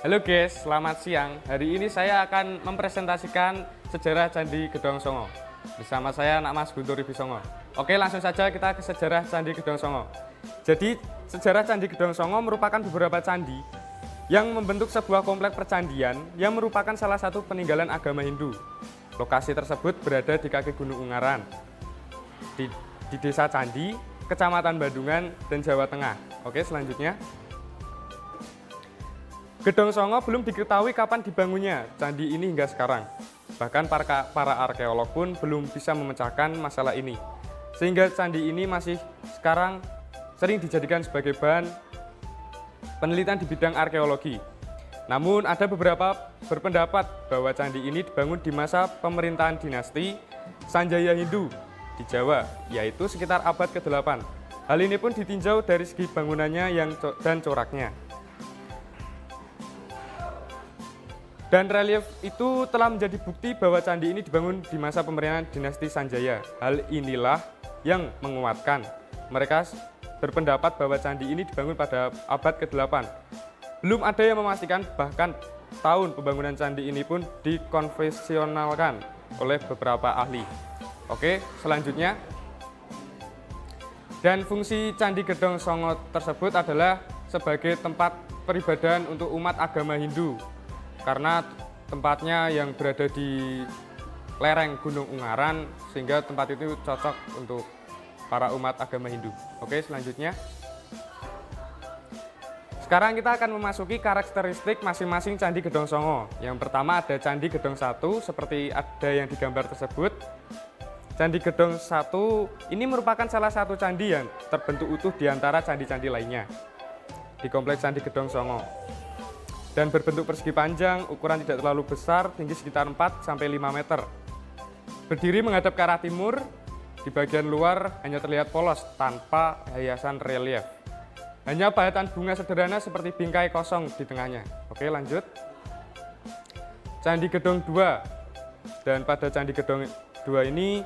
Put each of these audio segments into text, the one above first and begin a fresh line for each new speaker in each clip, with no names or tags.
Halo guys, selamat siang. Hari ini saya akan mempresentasikan sejarah Candi Gedong Songo. Bersama saya Nak Mas Guntur Ibisongo. Oke, langsung saja kita ke sejarah Candi Gedong Songo. Jadi, sejarah Candi Gedong Songo merupakan beberapa candi yang membentuk sebuah kompleks percandian yang merupakan salah satu peninggalan agama Hindu. Lokasi tersebut berada di kaki Gunung Ungaran, di Desa Candi, Kecamatan Bandungan, dan Jawa Tengah. Oke, selanjutnya. Gedong Songo belum diketahui kapan dibangunnya candi ini hingga sekarang. Bahkan para arkeolog pun belum bisa memecahkan masalah ini. Sehingga candi ini masih sekarang sering dijadikan sebagai bahan penelitian di bidang arkeologi. Namun ada beberapa berpendapat bahwa candi ini dibangun di masa pemerintahan dinasti Sanjaya Hindu di Jawa, yaitu sekitar abad ke-8. Hal ini pun ditinjau dari segi bangunannya dan coraknya. Dan relief itu telah menjadi bukti bahwa candi ini dibangun di masa pemerintahan dinasti Sanjaya. Hal inilah yang menguatkan mereka berpendapat bahwa candi ini dibangun pada abad ke-8. Belum ada yang memastikan, bahkan tahun pembangunan candi ini pun dikonvensionalkan oleh beberapa ahli. Oke, selanjutnya. Dan fungsi Candi Gedong Songo tersebut adalah sebagai tempat peribadahan untuk umat agama Hindu. Karena tempatnya yang berada di lereng Gunung Ungaran, sehingga tempat itu cocok untuk para umat agama Hindu. Oke, selanjutnya. Sekarang kita akan memasuki karakteristik masing-masing Candi Gedong Songo. Yang pertama ada Candi Gedong 1, seperti ada yang digambar tersebut. Candi Gedong 1 ini merupakan salah satu candi yang terbentuk utuh di antara candi-candi lainnya di kompleks Candi Gedong Songo. Dan berbentuk persegi panjang, ukuran tidak terlalu besar, tinggi sekitar 4-5 meter. Berdiri menghadap ke arah timur, di bagian luar hanya terlihat polos tanpa hiasan relief. Hanya bahetan bunga sederhana seperti bingkai kosong di tengahnya. Oke, lanjut. Candi Gedong 2. Dan pada Candi Gedong 2 ini,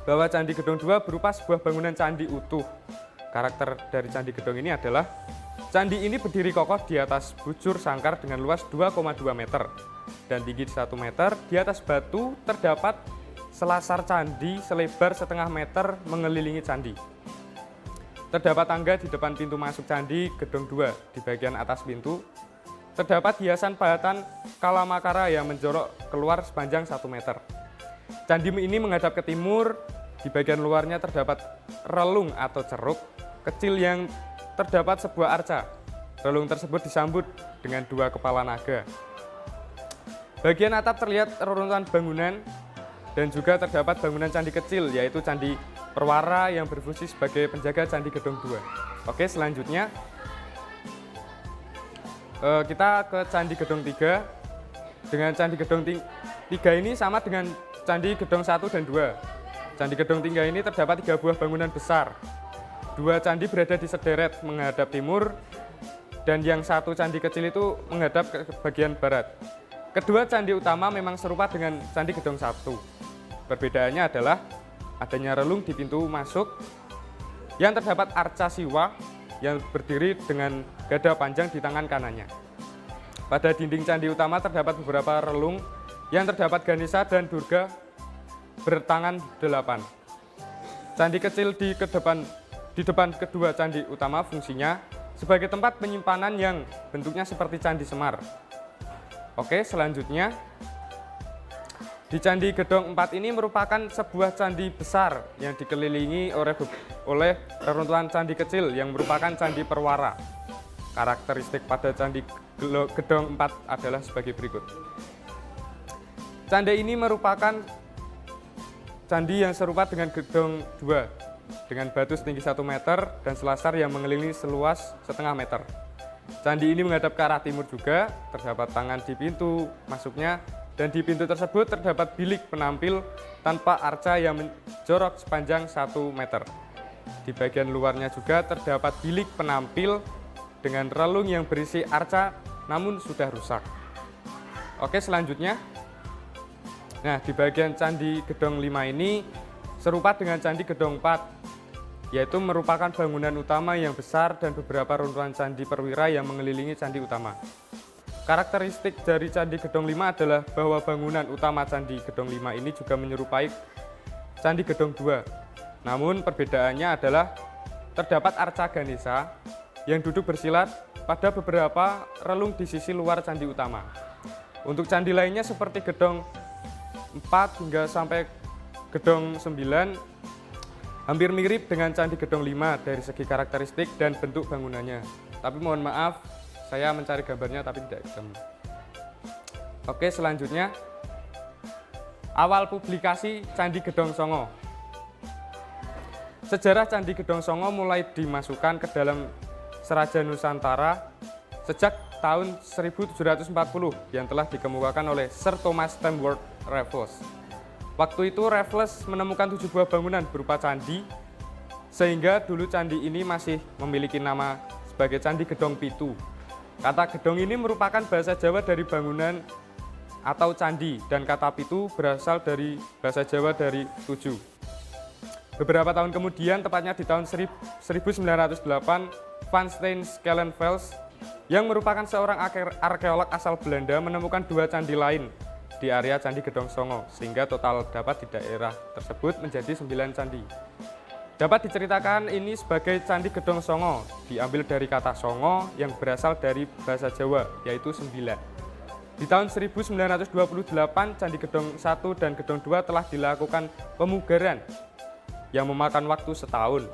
bahwa Candi Gedong 2 berupa sebuah bangunan candi utuh. Karakter dari Candi Gedong ini adalah candi ini berdiri kokoh di atas bujur sangkar dengan luas 2,2 meter dan tinggi 1 meter. Di atas batu terdapat selasar candi selebar setengah meter mengelilingi candi. Terdapat tangga di depan pintu masuk Candi Gedong 2. Di bagian atas pintu terdapat hiasan pahatan kalamakara yang menjorok keluar sepanjang 1 meter. Candi ini menghadap ke timur. Di bagian luarnya terdapat relung atau ceruk kecil yang terdapat sebuah arca. Relung tersebut disambut dengan 2 kepala naga. Bagian atap terlihat reruntuhan bangunan dan juga terdapat bangunan candi kecil, yaitu Candi Perwara yang berfungsi sebagai penjaga Candi Gedong 2. Oke, selanjutnya kita ke Candi Gedong 3. Dengan Candi Gedong 3 ini sama dengan Candi Gedong 1 dan 2. Candi Gedong 3 ini terdapat 3 buah bangunan besar. 2 candi berada di sederet menghadap timur, dan yang 1 candi kecil itu menghadap ke bagian barat. Kedua candi utama memang serupa dengan Candi Gedong 1. Perbedaannya adalah adanya relung di pintu masuk yang terdapat arca Siwa yang berdiri dengan gada panjang di tangan kanannya. Pada dinding candi utama terdapat beberapa relung yang terdapat Ganesha dan Durga bertangan 8. Candi kecil di depan kedua candi utama fungsinya sebagai tempat penyimpanan yang bentuknya seperti Candi Semar. Oke, selanjutnya. Di Candi Gedong 4 ini merupakan sebuah candi besar yang dikelilingi oleh reruntuhan candi kecil yang merupakan Candi Perwara. Karakteristik pada Candi Gedong 4 adalah sebagai berikut. Candi ini merupakan candi yang serupa dengan Gedong 2. Dengan batu setinggi 1 meter dan selasar yang mengelilingi seluas setengah meter. Candi ini menghadap ke arah timur juga, terdapat tangan di pintu masuknya, dan di pintu tersebut terdapat bilik penampil tanpa arca yang menjorok sepanjang 1 meter. Di bagian luarnya juga terdapat bilik penampil dengan relung yang berisi arca namun sudah rusak. Oke, selanjutnya. Nah, di bagian Candi Gedong 5 ini serupa dengan Candi Gedong 4, yaitu merupakan bangunan utama yang besar dan beberapa runtuhan candi perwira yang mengelilingi candi utama. karakteristik dari Candi Gedong 5 adalah bahwa bangunan utama Candi Gedong 5 ini juga menyerupai Candi Gedong 2. Namun perbedaannya adalah terdapat arca Ganesha yang duduk bersilat pada beberapa relung di sisi luar candi utama. Untuk candi lainnya seperti Gedong 4 hingga sampai Gedong 9 hampir mirip dengan Candi Gedong 5 dari segi karakteristik dan bentuk bangunannya. Tapi mohon maaf, saya mencari gambarnya tapi tidak ketemu. Oke, selanjutnya awal publikasi Candi Gedong Songo. Sejarah Candi Gedong Songo mulai dimasukkan ke dalam Seraja Nusantara sejak tahun 1740 yang telah dikemukakan oleh Sir Thomas Tamworth Raffles. Waktu itu Raffles menemukan 7 buah bangunan berupa candi, sehingga dulu candi ini masih memiliki nama sebagai Candi Gedong Pitu. Kata gedong ini merupakan bahasa Jawa dari bangunan atau candi, dan kata pitu berasal dari bahasa Jawa dari 7. Beberapa tahun kemudian, tepatnya di tahun 1908, Van Steen Skelenvels yang merupakan seorang arkeolog asal Belanda menemukan 2 candi lain di area Candi Gedong Songo, sehingga total dapat di daerah tersebut menjadi 9 candi. Dapat diceritakan ini sebagai Candi Gedong Songo diambil dari kata Songo yang berasal dari bahasa Jawa, yaitu 9. Di tahun 1928, Candi Gedong 1 dan Gedong 2 telah dilakukan pemugaran yang memakan waktu setahun,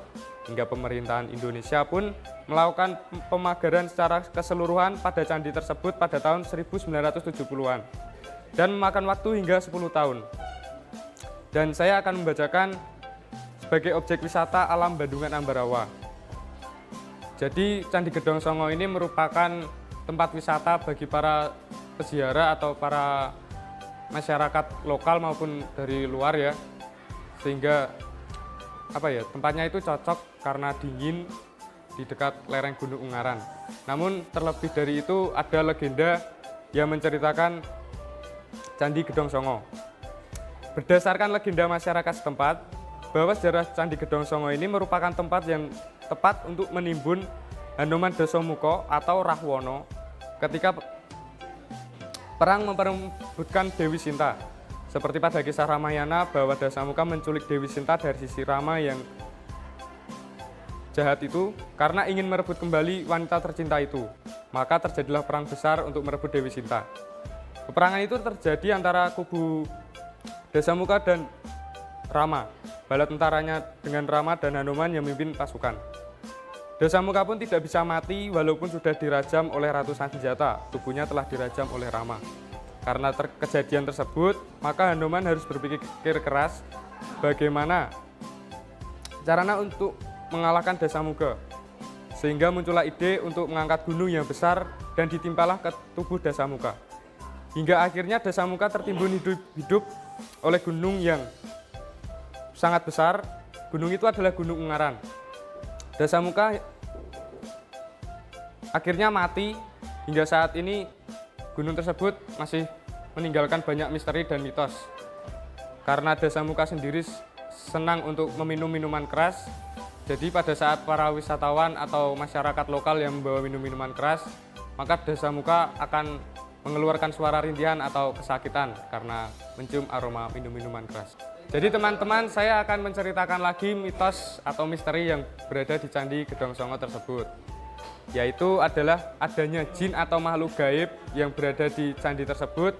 hingga pemerintahan Indonesia pun melakukan pemagaran secara keseluruhan pada candi tersebut pada tahun 1970-an dan memakan waktu hingga 10 tahun. Dan saya akan membacakan sebagai objek wisata alam Bandungan Ambarawa. Jadi Candi Gedong Songo ini merupakan tempat wisata bagi para peziarah atau para masyarakat lokal maupun dari luar ya, sehingga tempatnya itu cocok karena dingin di dekat lereng Gunung Ungaran. Namun terlebih dari itu ada legenda yang menceritakan Candi Gedong Songo. Berdasarkan legenda masyarakat setempat, bahwa sejarah Candi Gedong Songo ini merupakan tempat yang tepat untuk menimbun Hanoman Dasamuka atau Rahwana ketika perang memperebutkan Dewi Sinta. Seperti pada kisah Ramayana bahwa Dasamuka menculik Dewi Sinta dari sisi Rama yang jahat itu karena ingin merebut kembali wanita tercinta itu. Maka terjadilah perang besar untuk merebut Dewi Sinta. Peperangan itu terjadi antara kubu Dasamuka dan Rama. Bala tentaranya dengan Rama dan Hanuman yang memimpin pasukan. Dasamuka pun tidak bisa mati walaupun sudah dirajam oleh ratusan senjata. Tubuhnya telah dirajam oleh Rama. Karena kejadian tersebut, maka Hanuman harus berpikir keras bagaimana caranya untuk mengalahkan Dasamuka. Sehingga muncullah ide untuk mengangkat gunung yang besar dan ditimpalah ke tubuh Dasamuka. Hingga akhirnya Dasamuka tertimbun hidup oleh gunung yang sangat besar. Gunung itu adalah Gunung Ungaran. Dasamuka akhirnya mati. Hingga saat ini gunung tersebut masih meninggalkan banyak misteri dan mitos. Karena Dasamuka sendiri senang untuk meminum minuman keras, jadi pada saat para wisatawan atau masyarakat lokal yang membawa minuman keras, maka Dasamuka akan mengeluarkan suara rintihan atau kesakitan karena mencium aroma minuman keras. Jadi teman-teman, saya akan menceritakan lagi mitos atau misteri yang berada di Candi Gedong Songo tersebut, yaitu adalah adanya jin atau makhluk gaib yang berada di candi tersebut,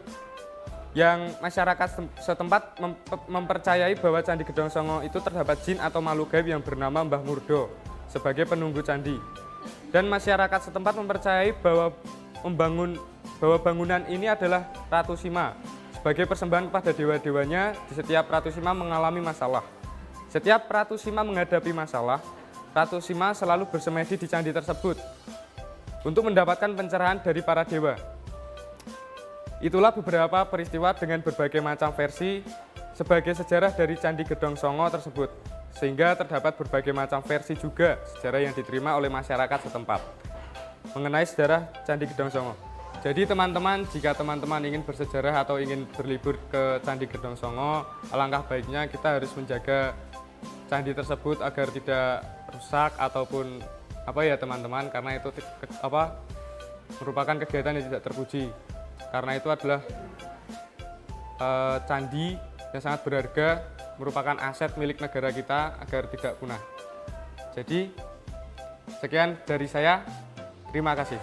yang masyarakat setempat mempercayai bahwa Candi Gedong Songo itu terdapat jin atau makhluk gaib yang bernama Mbah Murdo sebagai penunggu candi. Dan masyarakat setempat mempercayai bahwa bangunan ini adalah Ratu Sima sebagai persembahan pada dewa-dewanya. Di setiap Ratu Sima mengalami masalah, setiap Ratu Sima menghadapi masalah, Ratu Sima selalu bersemedi di candi tersebut untuk mendapatkan pencerahan dari para dewa. Itulah beberapa peristiwa dengan berbagai macam versi sebagai sejarah dari Candi Gedong Songo tersebut, sehingga terdapat berbagai macam versi juga sejarah yang diterima oleh masyarakat setempat mengenai sejarah Candi Gedong Songo. Jadi teman-teman, jika teman-teman ingin bersejarah atau ingin berlibur ke Candi Gedong Songo, alangkah baiknya kita harus menjaga candi tersebut agar tidak rusak ataupun teman-teman, karena itu merupakan kegiatan yang tidak terpuji, karena itu adalah candi yang sangat berharga, merupakan aset milik negara kita agar tidak punah. Jadi sekian dari saya, terima kasih.